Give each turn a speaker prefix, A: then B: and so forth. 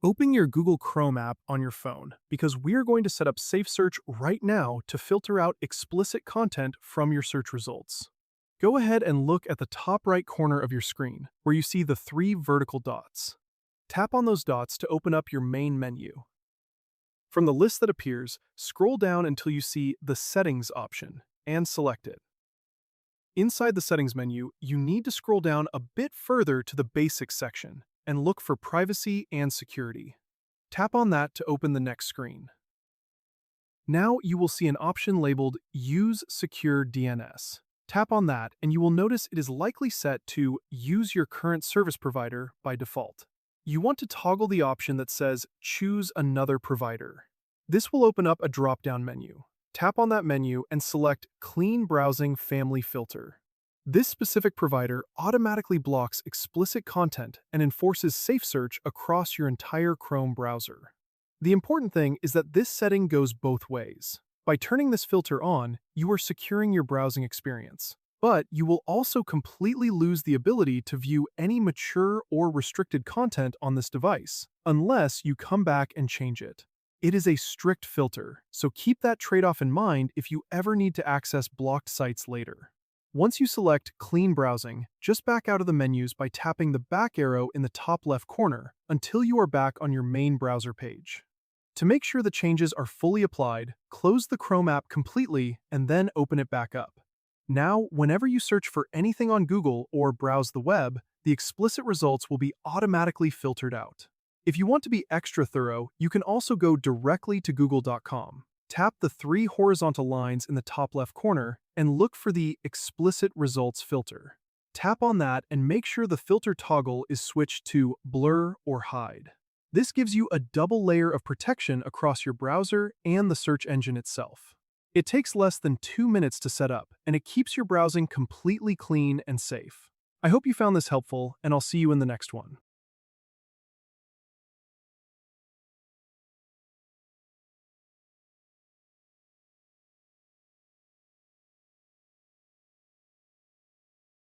A: Open your Google Chrome app on your phone because we are going to set up SafeSearch right now to filter out explicit content from your search results. Go ahead and look at the top right corner of your screen where you see the three vertical dots. Tap on those dots to open up your main menu. From the list that appears, scroll down until you see the Settings option and select it. Inside the Settings menu, you need to scroll down a bit further to the Basics section and look for Privacy and Security. Tap on that to open the next screen. Now you will see an option labeled Use Secure DNS. Tap on that and you will notice it is likely set to Use your current service provider by default. You want to toggle the option that says Choose another provider. This will open up a drop-down menu. Tap on that menu and select CleanBrowsing Family Filter. This specific provider automatically blocks explicit content and enforces SafeSearch across your entire Chrome browser. The important thing is that this setting goes both ways. By turning this filter on, you are securing your browsing experience, but you will also completely lose the ability to view any mature or restricted content on this device, unless you come back and change it. It is a strict filter, so keep that trade-off in mind if you ever need to access blocked sites later. Once you select Clean Browsing, just back out of the menus by tapping the back arrow in the top left corner until you are back on your main browser page. To make sure the changes are fully applied, close the Chrome app completely and then open it back up. Now, whenever you search for anything on Google or browse the web, the explicit results will be automatically filtered out. If you want to be extra thorough, you can also go directly to google.com. Tap the three horizontal lines in the top left corner and look for the Explicit Results filter. Tap on that and make sure the filter toggle is switched to Blur or Hide. This gives you a double layer of protection across your browser and the search engine itself. It takes less than 2 minutes to set up, and it keeps your browsing completely clean and safe. I hope you found this helpful, and I'll see you in the next one.